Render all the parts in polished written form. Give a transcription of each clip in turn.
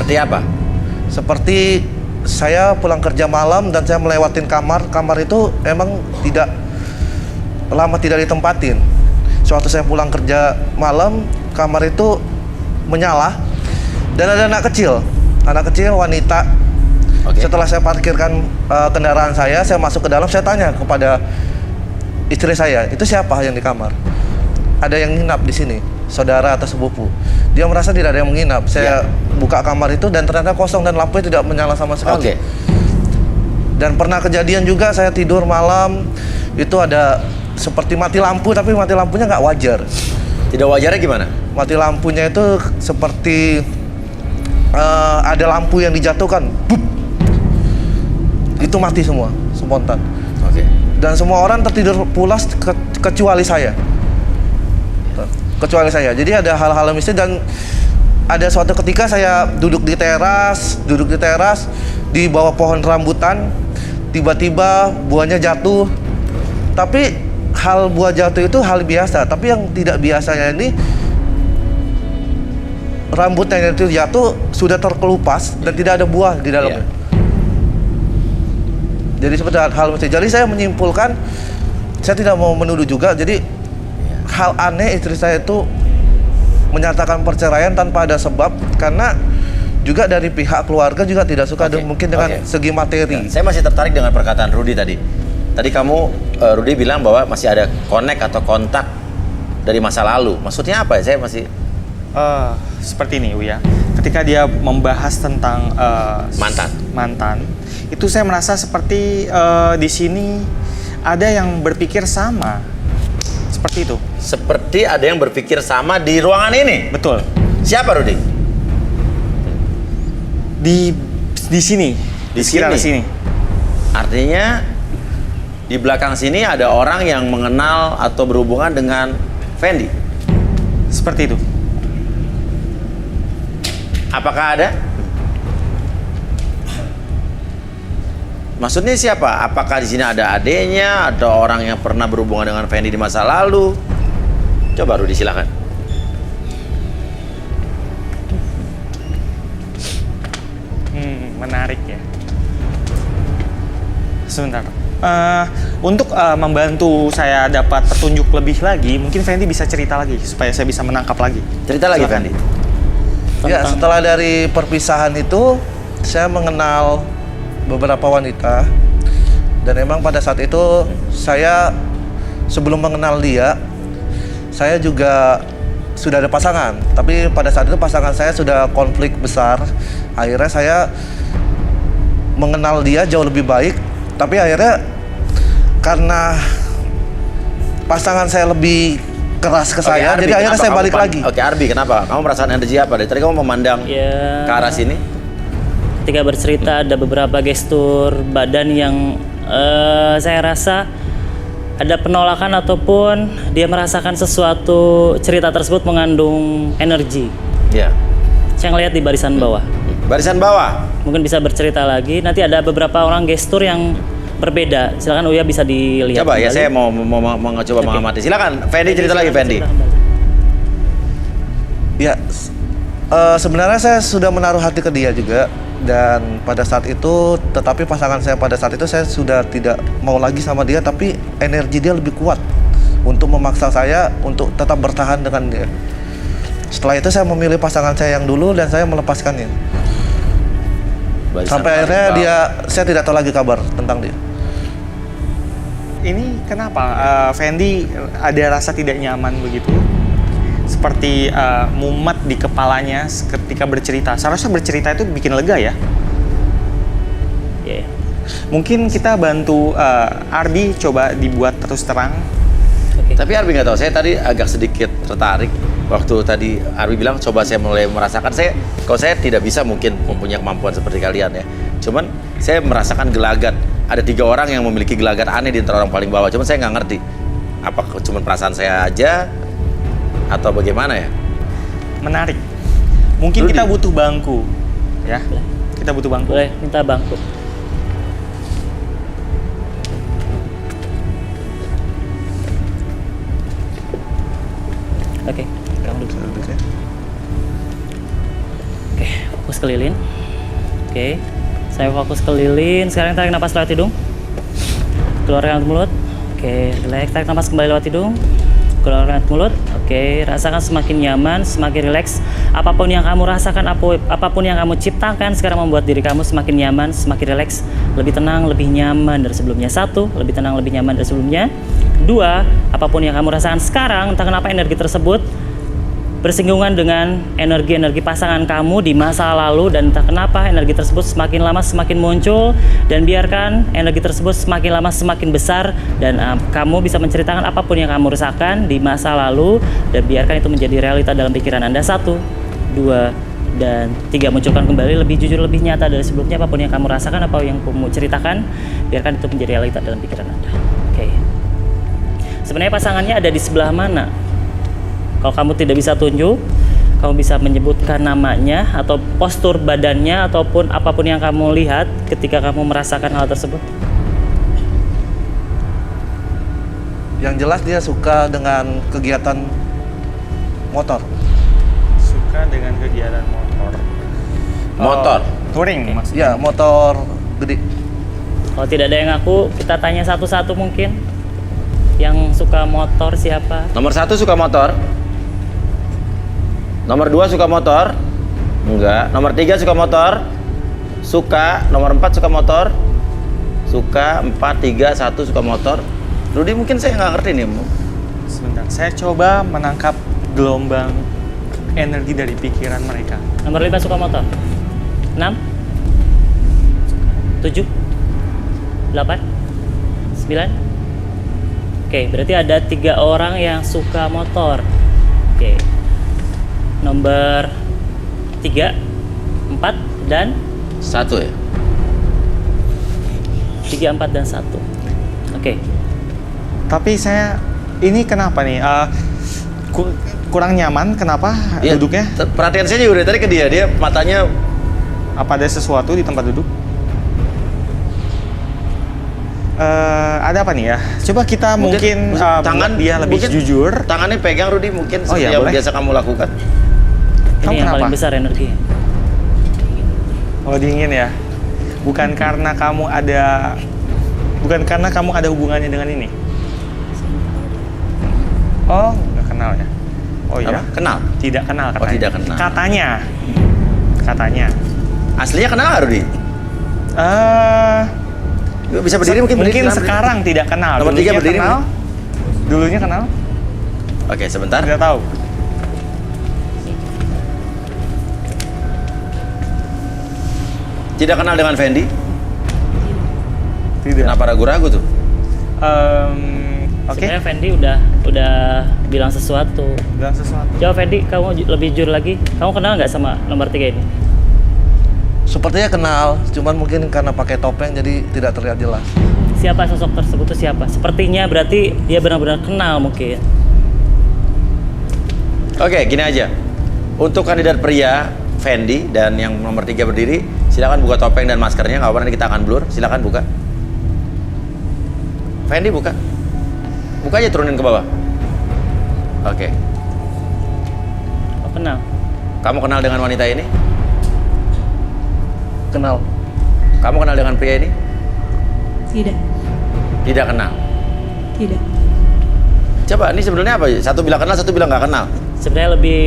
Seperti apa? Seperti saya pulang kerja malam dan saya melewatin kamar itu emang tidak lama tidak ditempatin. Suatu saya pulang kerja malam, kamar itu menyala dan ada anak kecil wanita. Setelah saya parkirkan kendaraan saya masuk ke dalam, saya tanya kepada istri saya, itu siapa yang di kamar? Ada yang nginap di sini, saudara atau sepupu. Dia merasa tidak ada yang menginap. Saya buka kamar itu dan ternyata kosong dan lampunya tidak menyala sama sekali. Dan pernah kejadian juga saya tidur malam, itu ada seperti mati lampu, tapi mati lampunya nggak wajar. Tidak wajarnya gimana? Mati lampunya itu seperti ada lampu yang dijatuhkan, bup. Itu mati semua, spontan. Dan semua orang tertidur pulas kecuali saya. Jadi ada hal-hal mistis dan ada suatu ketika saya duduk di teras di bawah pohon rambutan, tiba-tiba buahnya jatuh. Tapi hal buah jatuh itu hal biasa, tapi yang tidak biasanya ini rambutan yang itu jatuh sudah terkelupas dan tidak ada buah di dalamnya. Jadi seperti hal mistis. Jadi saya menyimpulkan, saya tidak mau menuduh juga, jadi hal aneh istri saya itu menyatakan perceraian tanpa ada sebab, karena juga dari pihak keluarga juga tidak suka mungkin dengan segi materi. Saya masih tertarik dengan perkataan Rudy tadi. Tadi kamu, Rudy bilang bahwa masih ada connect atau kontak dari masa lalu. Maksudnya apa ya? Saya masih... seperti ini Uya. Ketika dia membahas tentang mantan, itu saya merasa seperti di sini ada yang berpikir sama. Seperti itu. Seperti ada yang berpikir sama di ruangan ini? Betul. Siapa, Rudy? Di sini. Di sekitar sini. Artinya di belakang sini ada orang yang mengenal atau berhubungan dengan Fendi? Seperti itu. Apakah ada? Maksudnya siapa? Apakah di sini ada adenya, ada orang yang pernah berhubungan dengan Fendi di masa lalu? Coba Rudy, silakan. Menarik ya. Sebentar. Untuk membantu saya dapat petunjuk lebih lagi, mungkin Fendi bisa cerita lagi supaya saya bisa menangkap lagi. Cerita lagi, Fendi. Ya, setelah dari perpisahan itu, saya mengenal beberapa wanita, dan memang pada saat itu saya sebelum mengenal dia, saya juga sudah ada pasangan, tapi pada saat itu pasangan saya sudah konflik besar. Akhirnya saya mengenal dia jauh lebih baik, tapi akhirnya karena pasangan saya lebih keras ke saya, Arbi, jadi akhirnya saya balik lagi. Arbi, kenapa? Kamu merasakan energi apa? Dari tadi kamu memandang ke arah sini? Ketika bercerita ada beberapa gestur badan yang saya rasa ada penolakan ataupun dia merasakan sesuatu, cerita tersebut mengandung energi. Ya. Saya ngelihat di barisan bawah. Barisan bawah? Mungkin bisa bercerita lagi. Nanti ada beberapa orang gestur yang berbeda. Silakan Uya bisa dilihat. Coba kembali. Ya, saya mau coba mengamati. Silakan, Fendi cerita lagi, Fendi. Ya, sebenarnya saya sudah menaruh hati ke dia juga. Dan pada saat itu, tetapi pasangan saya pada saat itu saya sudah tidak mau lagi sama dia, tapi energi dia lebih kuat untuk memaksa saya untuk tetap bertahan dengan dia. Setelah itu saya memilih pasangan saya yang dulu dan saya melepaskannya. Sampai akhirnya saya tidak tahu lagi kabar tentang dia. Ini kenapa Fendi ada rasa tidak nyaman begitu? Seperti mumet di kepalanya ketika bercerita. Seharusnya bercerita itu bikin lega ya. Yeah. Mungkin kita bantu Arbi coba dibuat terus terang. Tapi Arbi nggak tahu, saya tadi agak sedikit tertarik waktu tadi Arbi bilang coba saya mulai merasakan. Kalau saya tidak bisa mungkin mempunyai kemampuan seperti kalian ya. Cuman saya merasakan gelagat. Ada 3 orang yang memiliki gelagat aneh di antara orang paling bawah. Cuman saya nggak ngerti. Apa cuma perasaan saya aja atau bagaimana ya? Menarik. Mungkin kita butuh bangku, ya. Kita butuh bangku. Boleh minta bangku. Oke, kamu duduk ya. Oke, fokus ke lilin. Saya fokus ke lilin. Sekarang tarik napas lewat hidung. Keluarkan lewat mulut. Oke, relax. Tarik napas kembali lewat hidung. Keluarkan lewat mulut. Oke, rasakan semakin nyaman, semakin rileks. Apapun yang kamu rasakan, apapun yang kamu ciptakan sekarang membuat diri kamu semakin nyaman, semakin rileks, lebih tenang, lebih nyaman dari sebelumnya. 1, lebih tenang, lebih nyaman dari sebelumnya. 2, apapun yang kamu rasakan sekarang, entah kenapa energi tersebut bersinggungan dengan energi-energi pasangan kamu di masa lalu, dan entah kenapa energi tersebut semakin lama semakin muncul, dan biarkan energi tersebut semakin lama semakin besar, dan kamu bisa menceritakan apapun yang kamu rasakan di masa lalu, dan biarkan itu menjadi realita dalam pikiran Anda. 1, 2, dan 3, munculkan kembali lebih jujur, lebih nyata dari sebelumnya. Apapun yang kamu rasakan, apa yang kamu ceritakan, biarkan itu menjadi realita dalam pikiran Anda. Oke. Sebenarnya pasangannya ada di sebelah mana? Kalau kamu tidak bisa tunjuk, kamu bisa menyebutkan namanya atau postur badannya ataupun apapun yang kamu lihat ketika kamu merasakan hal tersebut. Yang jelas dia suka dengan kegiatan motor. Suka dengan kegiatan motor. Motor. Touring maksudnya. Ya, motor gede. Kalau tidak ada yang ngaku, kita tanya satu-satu mungkin. Yang suka motor siapa? Nomor 1 suka motor. Nomor 2 suka motor. Enggak. Nomor 3 suka motor. Suka. Nomor 4 suka motor. Suka. 4, 3, 1 suka motor. Rudy mungkin saya nggak ngerti nih. Sebentar, saya coba menangkap gelombang energi dari pikiran mereka. Nomor 5 suka motor. 6, 7, 8, 9. Oke, berarti ada 3 orang yang suka motor. Oke. Nomor 3, 4, dan 1 ya. 3, 4, dan 1. Oke. Tapi saya ini kenapa nih? Kurang nyaman. Kenapa Iya, duduknya? Perhatian saya juga dari tadi ke dia. Dia matanya Apa ada sesuatu di tempat duduk? Ada apa nih ya? Coba kita mungkin tangan buat dia lebih mungkin jujur. Tangannya pegang Rudy mungkin Oh, seperti iya, yang boleh. biasa kamu lakukan. Kamu Ini yang kenapa? paling besar energinya. Oh, dingin ya. Bukan karena kamu ada hubungannya dengan ini. Oh, nggak kenal ya? Oh iya. Apa? Kenal? Tidak kenal katanya. Oh, tidak kenal. Katanya. Aslinya kenal nggak Rudy? Bisa berdiri mungkin Mungkin berdiri, sekarang tidak kenal. Nomor 3 berdiri. Kenal. Dulunya kenal? Oke, sebentar. Tidak tahu. Tidak kenal dengan Fendi? Tidak. Kenapa ragu-ragu tuh? Oke. Sebenarnya Fendi udah bilang sesuatu. Bilang sesuatu. Coba Fendi, kamu lebih jujur lagi. Kamu kenal nggak sama nomor 3 ini? Sepertinya kenal, cuman mungkin karena pakai topeng jadi tidak terlihat jelas. Siapa sosok tersebut itu siapa? Sepertinya berarti dia benar-benar kenal mungkin. Oke, gini aja. Untuk kandidat pria Fendi dan yang nomor 3 berdiri, silakan buka topeng dan maskernya. Nggak apa-apa, nanti kita akan blur. Silakan buka. Fendi buka. Buka aja, turunin ke bawah. Oke. Oh, kenal. Kamu kenal dengan wanita ini? Kenal. Kamu kenal dengan pria ini? Tidak, Tidak kenal. tidak. Coba, ini sebenarnya apa? Satu bilang kenal, satu bilang nggak kenal. Sebenarnya lebih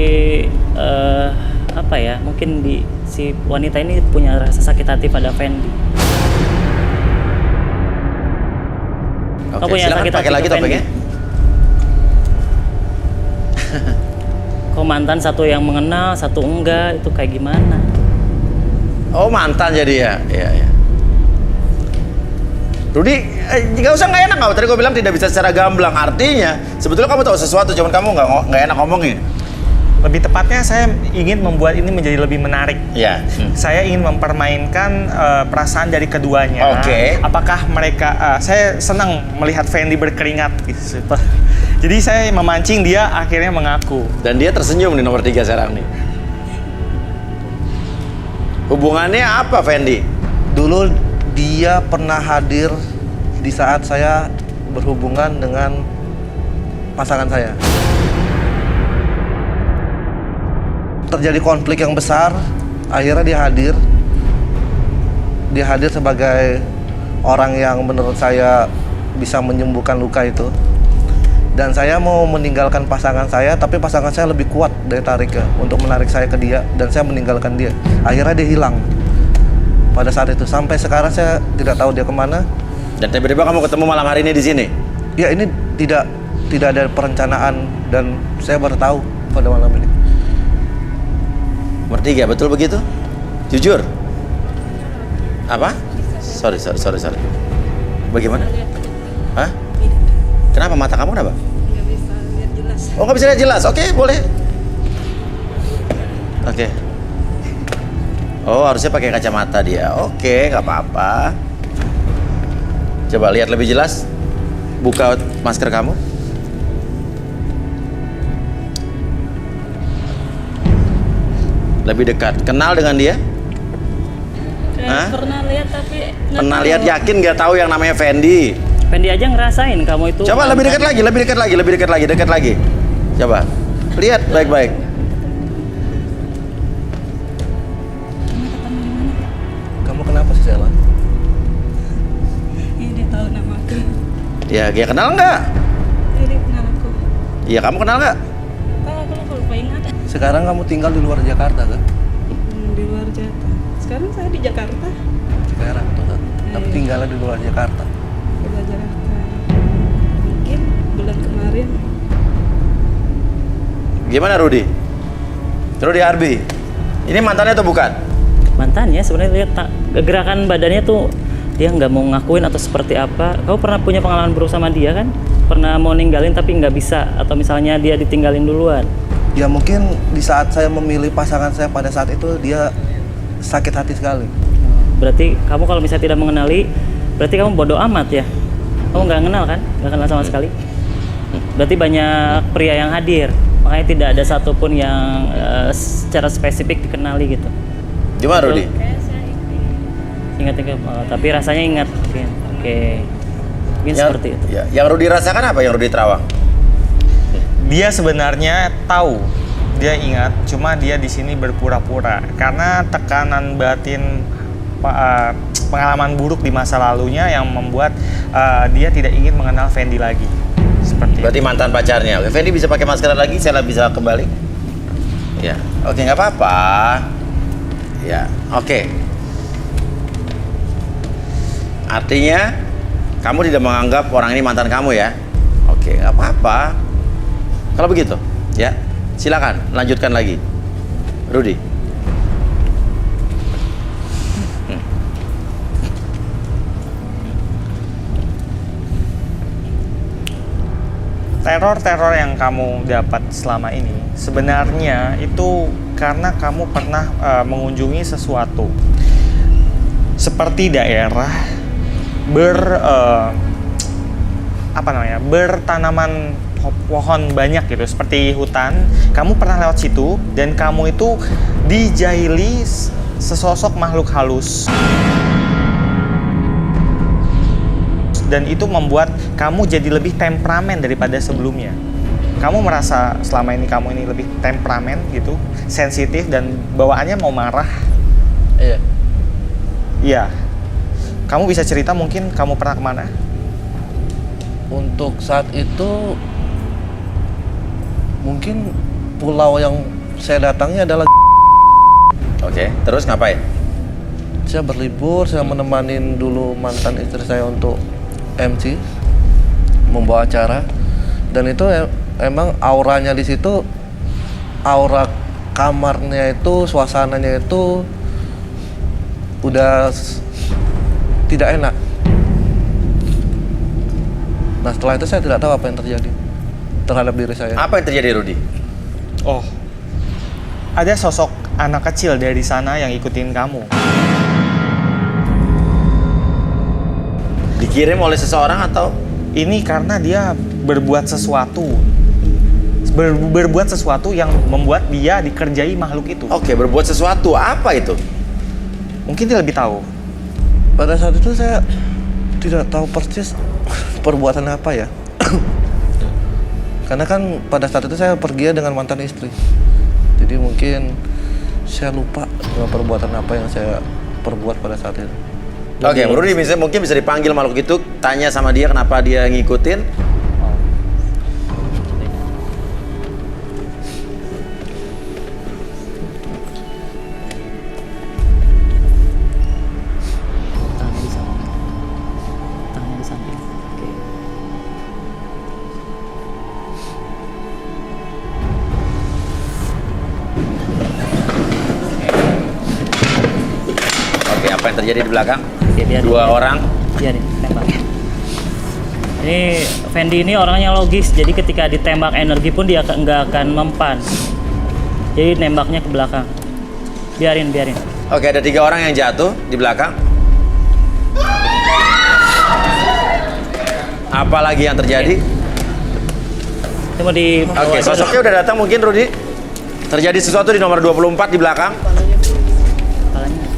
apa ya? Mungkin si wanita ini punya rasa sakit hati pada Fendi. Kamu Oke, punya silakan sakit pakai hati lagi ke Fendi? topengnya. Kok mantan satu yang mengenal, satu enggak, itu kayak gimana? Oh, mantan jadi ya? Iya, iya. Rudy, nggak usah nggak enak nggak? Tadi gue bilang tidak bisa secara gamblang. Artinya, sebetulnya kamu tahu sesuatu, cuman kamu nggak enak ngomongin. Lebih tepatnya saya ingin membuat ini menjadi lebih menarik. Ya. Saya ingin mempermainkan perasaan dari keduanya. Oke. Apakah mereka? Saya senang melihat Fendi berkeringat. Gitu. Jadi saya memancing dia akhirnya mengaku. Dan dia tersenyum di nomor 3 sekarang nih. Hubungannya apa, Fendi? Dulu dia pernah hadir di saat saya berhubungan dengan pasangan saya. Terjadi konflik yang besar, akhirnya dia hadir. dia hadir sebagai orang yang menurut saya bisa menyembuhkan luka itu. Dan saya mau meninggalkan pasangan saya, tapi pasangan saya lebih kuat dari tariknya untuk menarik saya ke dia, dan saya meninggalkan dia. Akhirnya dia hilang pada saat itu. Sampai sekarang saya tidak tahu dia kemana. Dan tiba-tiba kamu ketemu malam hari ini di sini? Ya, ini tidak ada perencanaan, dan saya baru tahu pada malam ini. Nomor 3, betul begitu? Jujur? Apa? Sorry. Bagaimana? Hah? Kenapa mata kamu kenapa? Nggak bisa lihat jelas. Oh, nggak bisa lihat jelas. Oke, boleh. Oke. Oh, harusnya pakai kacamata dia. Oke, nggak apa-apa. Coba lihat lebih jelas. Buka masker kamu. Lebih dekat. Kenal dengan dia? Hah? Pernah lihat tapi nggak Pernah tahu. lihat, yakin nggak tahu yang namanya Fendi? Fendi aja ngerasain kamu itu. Coba lebih dekat lagi. Coba. Lihat baik-baik. Kamu kenapa sih, Sela? Iya, dia tahu nama aku. Ya, dia kenal nggak? Iya, dia kenal aku. Iya, kamu kenal nggak? Tahu aku lupa ingat. Sekarang kamu tinggal di luar Jakarta kan? Di luar Jakarta. Sekarang saya di Jakarta. Sekarang tuh kan. Tapi Iya. tinggalnya di luar Jakarta. Di luar Jakarta. Mungkin bulan kemarin. Gimana Rudi? Rudi Arbi. Ini mantannya atau bukan? Mantannya sebenarnya lihat gerakan badannya tuh dia nggak mau ngakuin atau seperti apa. Kamu pernah punya pengalaman buruk sama dia kan? Pernah mau ninggalin tapi nggak bisa, atau misalnya dia ditinggalin duluan. Ya mungkin di saat saya memilih pasangan saya pada saat itu dia sakit hati sekali. Berarti kamu kalau misalnya tidak mengenali, berarti kamu bodoh amat ya? Kamu nggak kenal kan? Nggak kenal sama sekali? Berarti banyak pria yang hadir, makanya tidak ada satupun yang secara spesifik dikenali gitu. Gimana Rudi? Kayak saya Ingat-ingat, tapi rasanya ingat. Oke. Mungkin seperti itu. Ya, yang Rudi rasakan apa? Yang Rudi terawang? Dia sebenarnya tahu, dia ingat, cuma dia di sini berpura-pura karena tekanan batin pengalaman buruk di masa lalunya yang membuat dia tidak ingin mengenal Fendi lagi. Seperti Berarti mantan pacarnya. Oke, Fendi bisa pakai masker lagi, saya bisa kembali. Ya, oke, nggak apa-apa. Ya, oke. Artinya kamu tidak menganggap orang ini mantan kamu ya? Oke, nggak apa-apa. Kalau begitu, ya silakan lanjutkan lagi, Rudi. teror-teror yang kamu dapat selama ini sebenarnya itu karena kamu pernah mengunjungi sesuatu seperti daerah bertanaman pohon banyak gitu, seperti hutan. Kamu pernah lewat situ dan kamu itu dijahili sesosok makhluk halus. Dan itu membuat kamu jadi lebih temperamen daripada sebelumnya. Kamu merasa selama ini kamu ini lebih temperamen gitu, sensitif dan bawaannya mau marah. Iya. Iya. Kamu bisa cerita mungkin kamu pernah kemana? Untuk saat itu mungkin pulau yang saya datangi adalah Oke, terus ngapain? saya berlibur, saya menemanin dulu mantan istri saya untuk MC, membawa acara, dan itu emang auranya di situ, aura kamarnya itu, suasananya itu udah tidak enak. Nah setelah itu saya tidak tahu apa yang terjadi terhadap diri saya. Apa yang terjadi Rudi? Oh, ada sosok anak kecil dari sana yang ikutin kamu. Dikirim oleh seseorang atau? Ini karena dia berbuat sesuatu. Berbuat sesuatu yang membuat dia dikerjai makhluk itu. Oke, berbuat sesuatu. Apa itu? Mungkin dia lebih tahu. Pada saat itu saya tidak tahu persis perbuatan apa ya. Karena kan pada saat itu saya pergi dengan mantan istri. Jadi mungkin saya lupa dengan perbuatan apa yang saya perbuat pada saat itu. Oke, Rudy mungkin bisa dipanggil makhluk itu, tanya sama dia kenapa dia ngikutin. Tangannya di samping. Tangannya di samping. Oke. Oke, apa yang terjadi di belakang? Oke, biarin, Dua biarin. orang. Biarin, tembak. Ini Fendi ini orangnya logis, jadi ketika ditembak energi pun dia nggak akan mempan. Jadi nembaknya ke belakang. Biarin. Oke, ada 3 orang yang jatuh di belakang. Apa lagi yang terjadi? Itu mau di. Oke, sosoknya udah datang mungkin, Rudy. Terjadi sesuatu di nomor 24 di belakang. Kepalanya.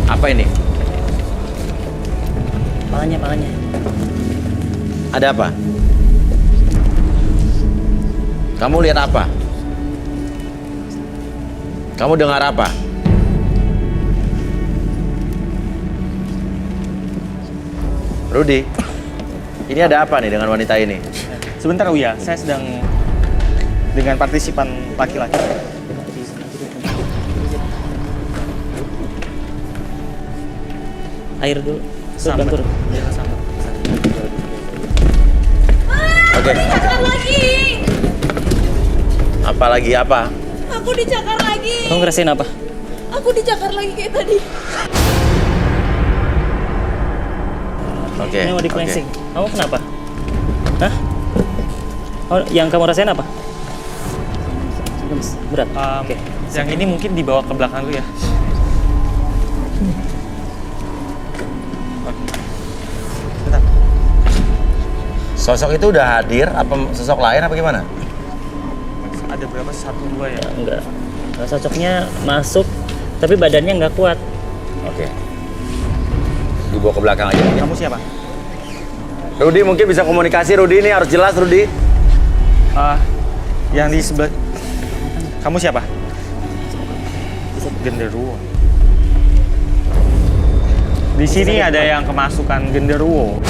Apa ini? Palanya. Ada apa? Kamu lihat apa? Kamu dengar apa? Rudy, ini ada apa nih dengan wanita ini? Sebentar Uya, saya sedang dengan partisipan laki-laki. Air dulu. Sambat. Turun. Oke. Dicakar lagi. Apa lagi apa? Aku dicakar lagi. Kamu ngerasain apa? Aku dicakar lagi kayak tadi. Oke. Ini mau di oke. cleansing. Kamu kenapa? Hah? Oh, yang kamu rasain apa? Berat. Oke. Yang ini mungkin dibawa ke belakang dulu ya. Bentar. Sosok itu udah hadir apa sosok lain apa gimana? Ada berapa? 1, 2 ya? Enggak. Sosoknya masuk, tapi badannya nggak kuat. Oke. Dibawa ke belakang aja. Kamu siapa? Rudy mungkin bisa komunikasi. Rudy ini harus jelas, Rudy. Yang di sebelah. Kamu siapa? Genderuwo. Di sini ada yang kemasukan genderuwo.